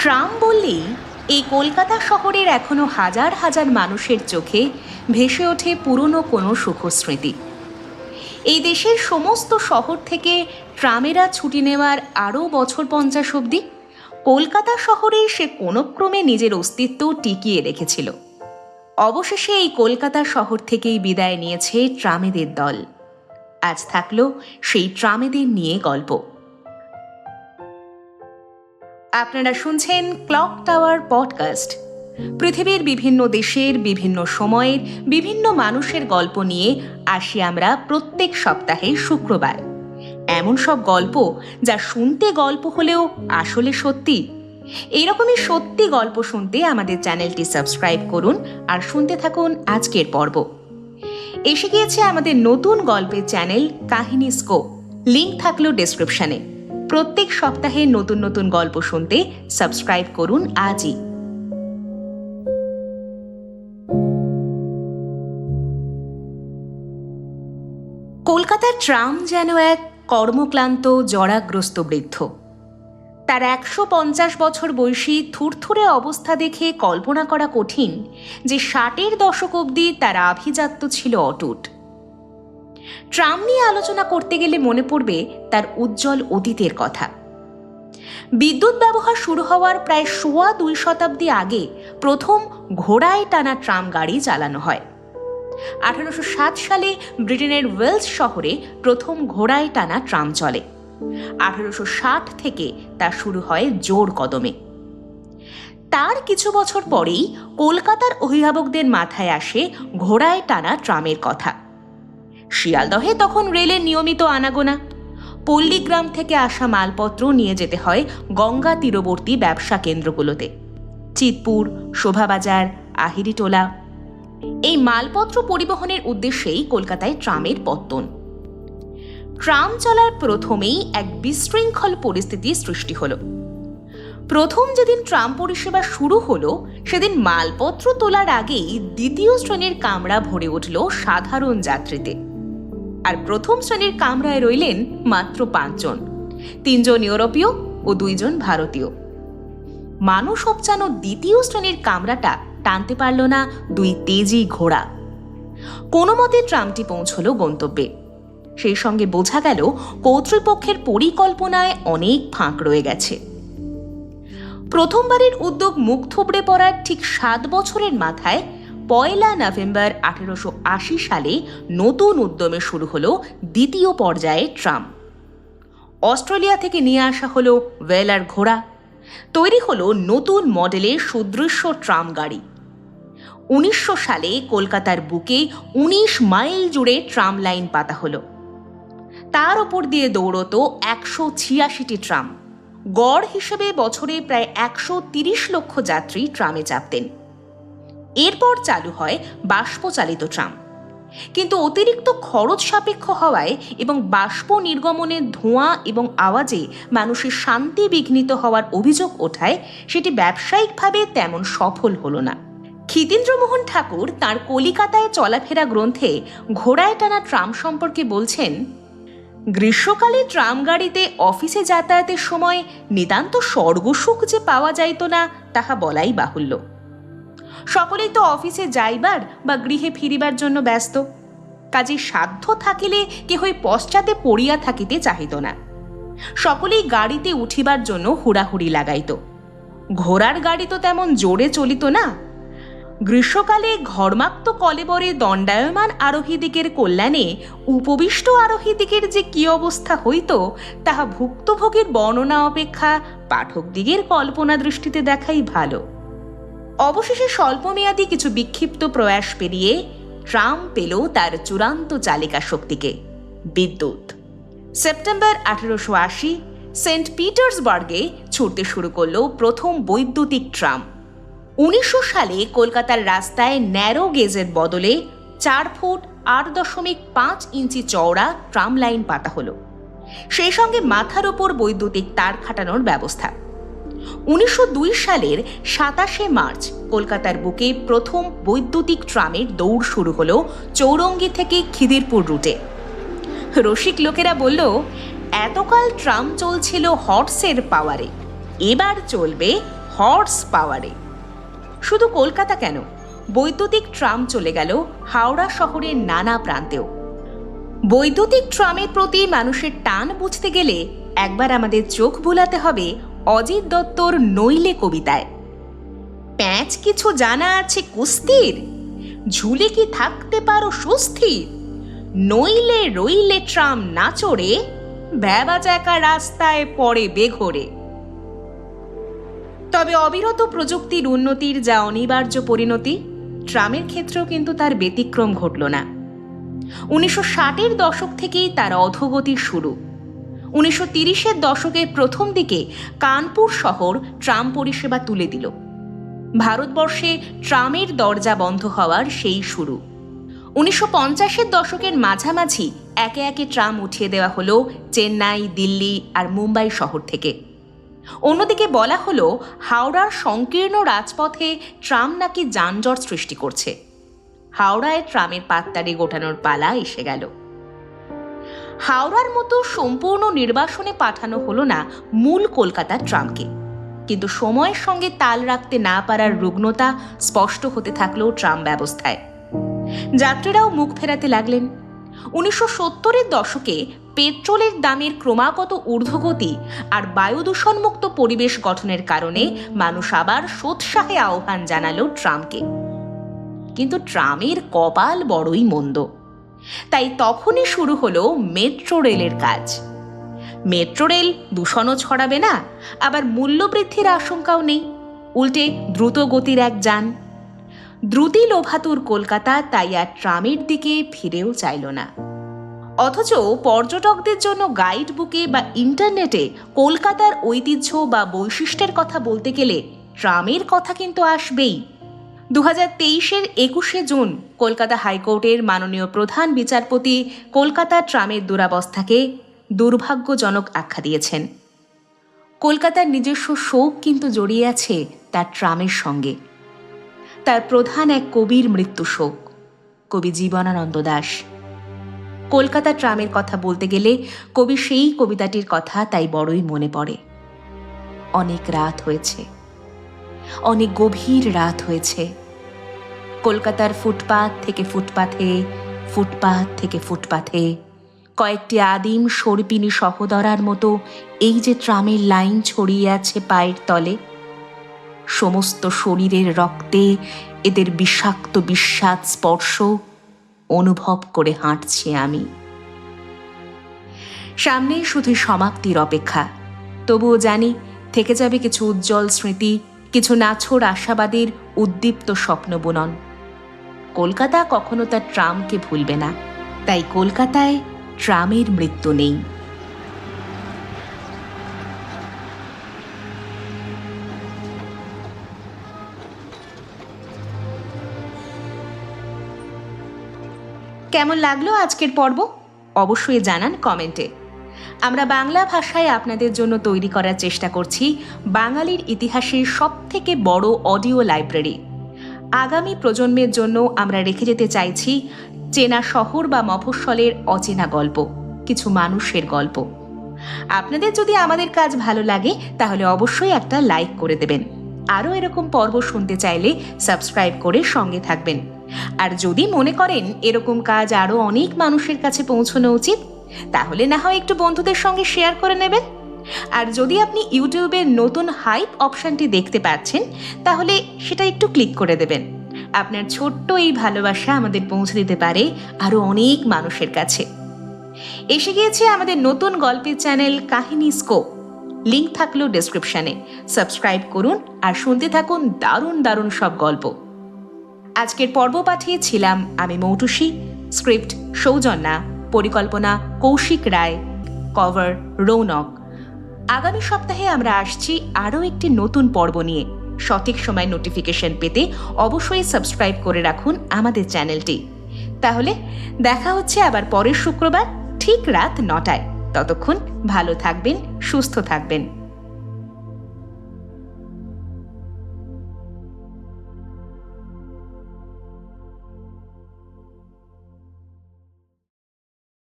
Tram বললেই এই কলকাতা শহরের এখনো হাজার হাজার মানুষের চোখে ভেসে ওঠে পুরনো কোনো সুখস্মৃতি। এই দেশের সমস্ত শহর থেকে ট্রামেরা ছুটি নেওয়ার আরও বছর 50 অবধি কলকাতা শহরে সে কোনো ক্রমে নিজের অস্তিত্ব টিকিয়ে রেখেছিল। অবশেষে এই কলকাতা শহর থেকেই বিদায় নিয়েছে ট্রামেদের দল। আজ থাকলো সেই ট্রামেদের নিয়ে গল্প। আপনারা শুনছেন ক্লক টাওয়ার পডকাস্ট। পৃথিবীর বিভিন্ন দেশের বিভিন্ন সময়ের বিভিন্ন মানুষের গল্প নিয়ে আসি আমরা প্রত্যেক সপ্তাহে শুক্রবার। এমন সব গল্প যা শুনতে গল্প হলেও আসলে সত্যি। এইরকমই সত্যি গল্প শুনতে আমাদের চ্যানেলটি সাবস্ক্রাইব করুন আর শুনতে থাকুন আজকের পর্ব। এসে গিয়েছে আমাদের নতুন গল্পের চ্যানেল কাহিনী স্কোপ, লিংক থাকলো ডেসক্রিপশনে। প্রত্যেক সপ্তাহে নতুন নতুন গল্প শুনতে সাবস্ক্রাইব করুন আজই। কলকাতার ট্রাম যেন এক কর্মক্লান্ত জরাগ্রস্ত বৃদ্ধ। তার 150 বছর বয়সী থুরথুরে অবস্থা দেখে কল্পনা করা কঠিন যে 60-এর দশক অবধি তার আভিজাত্য ছিল অটুট। ট্রাম নিয়ে আলোচনা করতে গেলে মনে পড়বে তার উজ্জ্বল অতীতের কথা। বিদ্যুৎ ব্যবহার শুরু হওয়ার প্রায় 2.25 শতাব্দী আগে প্রথম ঘোড়ায় টানা ট্রাম গাড়ি চালানো হয়। 1860 সালে ব্রিটেনের ওয়েলস শহরে প্রথম ঘোড়ায় টানা ট্রাম চলে। 1860 থেকে তা শুরু হয় জোর কদমে। তার কিছু বছর পরেই কলকাতার অভিভাবকদের মাথায় আসে ঘোড়ায় টানা ট্রামের কথা। শিয়ালদহে তখন রেলের নিয়মিত আনাগোনা। পল্লীগ্রাম থেকে আসা মালপত্র নিয়ে যেতে হয় গঙ্গা তীরবর্তী ব্যবসা কেন্দ্রগুলোতে, চিতপুর, শোভাবাজার, আহিরিটোলা। এই মালপত্র পরিবহনের উদ্দেশ্যেই কলকাতায় ট্রামের পত্তন। ট্রাম চলার প্রথমেই এক বিশৃঙ্খল পরিস্থিতির সৃষ্টি হলো। প্রথম যেদিন ট্রাম পরিষেবা শুরু হলো সেদিন মালপত্র তোলার আগেই দ্বিতীয় শ্রেণীর কামরা ভরে উঠল সাধারণ যাত্রীতে। আর প্রথম শ্রেণীর কামরায় রইলেন মাত্র 5 জন, 3 জন ইউরোপীয় ও 2 জন ভারতীয়। মানুষ উপচানো দ্বিতীয় শ্রেণীর কামরাটা টানতে পারল না 2 তেজি ঘোড়া। কোনো মতে ট্রামটি পৌঁছল গন্তব্যে। সেই সঙ্গে বোঝা গেল কর্তৃপক্ষের পরিকল্পনায় অনেক ফাঁক রয়ে গেছে। প্রথমবারের উদ্যোগ মুখ থুবড়ে পড়ার ঠিক 7 বছরের মাথায় 1 নভেম্বর 1880 সালে নতুন উদ্যমে শুরু হলো দ্বিতীয় পর্যায়ে ট্রাম। অস্ট্রেলিয়া থেকে নিয়ে আসা হলো ওয়েলার ঘোড়া। তৈরি হলো নতুন মডেলের সুদৃশ্য ট্রাম গাড়ি। 1900 সালে কলকাতার বুকে 19 মাইল জুড়ে ট্রাম লাইন পাতা হলো। তার ওপর দিয়ে দৌড়তো 186টি ট্রাম। গড় হিসেবে বছরে প্রায় 130 লক্ষ যাত্রী ট্রামে চাপতেন। এরপর চালু হয় বাষ্পচালিত ট্রাম, কিন্তু অতিরিক্ত খরচ সাপেক্ষ হওয়ায় এবং বাষ্প নির্গমনের ধোঁয়া এবং আওয়াজে মানুষের শান্তি বিঘ্নিত হওয়ার অভিযোগ ওঠায় সেটি ব্যবসায়িকভাবে তেমন সফল হলো না। ক্ষিতীন্দ্রমোহন ঠাকুর তাঁর কলিকাতায় চলাফেরা গ্রন্থে ঘোড়ায় টানা ট্রাম সম্পর্কে বলছেন, গ্রীষ্মকালে ট্রাম গাড়িতে অফিসে যাতায়াতের সময় নিতান্ত স্বর্গসুখ যে পাওয়া যাইত না তাহা বলাই বাহুল্য। সকলেই তো অফিসে যাইবার বা গৃহে ফিরিবার জন্য ব্যস্ত। কাজে সাধ্য থাকিলে কেহই পশ্চাতে পড়িয়া থাকিতে চাহিত না। সকলেই গাড়িতে উঠিবার জন্য হুড়াহুড়ি লাগাইত। ঘোড়ার গাড়ি তো তেমন জোরে চলিত না। গ্রীষ্মকালে ঘর্মাক্ত কলেবরে দণ্ডায়মান আরোহীদিগের কল্যাণে উপবিষ্ট আরোহীদিগের যে কি অবস্থা হইত তাহা ভুক্তভোগীর বর্ণনা অপেক্ষা পাঠকদিগের কল্পনা দৃষ্টিতে দেখাই ভালো। অবশেষে স্বল্পমেয়াদী কিছু বিক্ষিপ্ত প্রয়াস পেরিয়ে ট্রাম পেল তার চূড়ান্ত চালিকা শক্তিকে, বিদ্যুৎ। সেপ্টেম্বর 1880 সেন্ট পিটার্সবার্গে ছুটতে শুরু করল প্রথম বৈদ্যুতিক ট্রাম। 1900 সালে কলকাতার রাস্তায় ন্যারো গেজের বদলে 4 ফুট 8.5 ইঞ্চি চওড়া ট্রাম লাইন পাতা হলো। সেই সঙ্গে মাথার ওপর বৈদ্যুতিক তার খাটানোর ব্যবস্থা। 1902 সালের 27শে মার্চ কলকাতার বুকে প্রথম বৈদ্যুতিক ট্রামের দৌড় শুরু হলো চৌরঙ্গি থেকে খিদিরপুর রুটে। রসিক লোকেরা বলল, এতকাল ট্রাম চলছিল হর্সের পাওয়ারে, এবার চলবে হর্স পাওয়ারে। শুধু কলকাতা কেন, বৈদ্যুতিক ট্রাম চলে গেল হাওড়া শহরের নানা প্রান্তেও। বৈদ্যুতিক ট্রামের প্রতি মানুষের টান বুঝতে গেলে একবার আমাদের চোখ বুলাতে হবে অজিত দত্তর নইলে কবিতায়। প্যাঁচ কিছু জানা আছে কুস্তির, ঝুলে কি থাকতে পারো সুস্থির, নইলে রইলে ট্রাম না চড়ে, ভ্যাবাচ্যাকা রাস্তায় পড়ে বেঘোরে। তবে অবিরত প্রযুক্তির উন্নতির যা অনিবার্য পরিণতি, ট্রামের ক্ষেত্রেও কিন্তু তার ব্যতিক্রম ঘটল না। 1960-এর দশক থেকেই তার অধোগতির শুরু। 1930-এর দশকের প্রথম দিকে কানপুর শহর ট্রাম পরিষেবা তুলে দিল। ভারতবর্ষে ট্রামের দরজা বন্ধ হওয়ার সেই শুরু। 1950-এর দশকের মাঝামাঝি একে একে ট্রাম উঠিয়ে দেওয়া হলো চেন্নাই, দিল্লি আর মুম্বাই শহর থেকে। অন্যদিকে বলা হলো হাওড়ার সংকীর্ণ রাজপথে ট্রাম নাকি যানজট সৃষ্টি করছে। হাওড়ায় ট্রামের পাত্তারি গোটানোর পালা এসে গেল। হাওড়ার মতো সম্পূর্ণ নির্বাসনে পাঠানো হলো না মূল কলকাতার ট্রামকে, কিন্তু সময়ের সঙ্গে তাল রাখতে না পারার রুগ্নতা স্পষ্ট হতে থাকলো ট্রাম ব্যবস্থায়। যাত্রীরাও মুখ ফেরাতে লাগলেন। 1970-এর দশকে পেট্রোলের দামের ক্রমাগত ঊর্ধ্বগতি আর বায়ু দূষণমুক্ত পরিবেশ গঠনের কারণে মানুষ আবার সোৎসাহে আহ্বান জানালো ট্রামকে। কিন্তু ট্রামের কপাল বড়ই মন্দ। তাই তখনই শুরু হলো মেট্রো রেলের কাজ। মেট্রো রেল দূষণও ছড়াবে না, আবার মূল্যবৃদ্ধির আশঙ্কাও নেই। উল্টে দ্রুত গতির এক যান। দ্রুতি লোভাতুর কলকাতা তাই আর ট্রামের দিকে ফিরেও চাইল না। অথচ পর্যটকদের জন্য গাইড বুকে বা ইন্টারনেটে কলকাতার ঐতিহ্য বা বৈশিষ্ট্যের কথা বলতে গেলে ট্রামের কথা কিন্তু আসবেই। 2023-এর 21শে জুন কলকাতা হাইকোর্টের মাননীয় প্রধান বিচারপতি কলকাতা ট্রামের দুরাবস্থাকে দুর্ভাগ্যজনক আখ্যা দিয়েছেন। কলকাতার নিজস্ব শোক কিন্তু জড়িয়ে আছে তার ট্রামের সঙ্গে। তার প্রধান এক কবির মৃত্যু শোক, কবি জীবনানন্দ দাশ। কলকাতা ট্রামের কথা বলতে গেলে কবি সেই কবিতাটির কথা তাই বড়ই মনে পড়ে। অনেক রাত হয়েছে, অনেক গভীর রাত হয়েছে। কলকাতার ফুটপাথ থেকে ফুটপাথে, ফুটপাথ থেকে ফুটপাথে কয়েকটি আদিম সর্পিনী সহোদরার মতো এই যে ট্রামের লাইন ছড়িয়ে আছে পায়ের তলে, সমস্ত শরীরের রক্তে এদের বিষাক্ত বিস্বাদ স্পর্শ অনুভব করে হাঁটছি আমি। সামনে শুধু সমাপ্তির অপেক্ষা, তবুও জানি থেকে যাবে কিছু উজ্জ্বল স্মৃতি, কিছু নাছোড় আশাবাদীর উদ্দীপ্ত স্বপ্ন বুনন। কলকাতা কখনো তার ট্রামকে ভুলবে না, তাই কলকাতায় ট্রামের মৃত্যু নেই। কেমন লাগলো আজকের পর্ব অবশ্যই জানান কমেন্টে। আমরা বাংলা ভাষায় আপনাদের জন্য তৈরি করার চেষ্টা করছি বাঙালির ইতিহাসের সবথেকে বড় অডিও লাইব্রেরি। আগামী প্রজন্মের জন্য আমরা রেখে যেতে চাইছি চেনা শহর বা মফস্বলের অচেনা গল্প, কিছু মানুষের গল্প। আপনাদের যদি আমাদের কাজ ভালো লাগে তাহলে অবশ্যই একটা লাইক করে দেবেন। আরও এরকম পর্ব শুনতে চাইলে সাবস্ক্রাইব করে সঙ্গে থাকবেন। আর যদি মনে করেন এরকম কাজ আরও অনেক মানুষের কাছে পৌঁছানো উচিত, তাহলে না হয় একটু বন্ধুদের সঙ্গে শেয়ার করে নেবেন। আর যদি আপনি ইউটিউবের নতুন হাইপ অপশনটি দেখতে পাচ্ছেন, তাহলে সেটা একটু ক্লিক করে দেবেন। আপনার ছোট্ট এই ভালোবাসা আমাদের পৌঁছে দিতে পারে আরও অনেক মানুষের কাছে। এসে গিয়েছে আমাদের নতুন গল্পের চ্যানেল কাহিনী স্কোপ, লিঙ্ক থাকলো ডেসক্রিপশনে। সাবস্ক্রাইব করুন আর শুনতে থাকুন দারুণ দারুণ সব গল্প। আজকের পর্ব পাঠিয়েছিলাম আমি মৌটুসী, স্ক্রিপ্ট সৌজন্যা, পরিকল্পনা কৌশিক রায়, কভার রৌনক। আগামী সপ্তাহে আমরা আসছি আরও একটি নতুন পর্ব নিয়ে। সঠিক সময় নোটিফিকেশন পেতে অবশ্যই সাবস্ক্রাইব করে রাখুন আমাদের চ্যানেলটি। তাহলে দেখা হচ্ছে আবার পরের শুক্রবার ঠিক রাত 9টায়। ততক্ষণ ভালো থাকবেন, সুস্থ থাকবেন।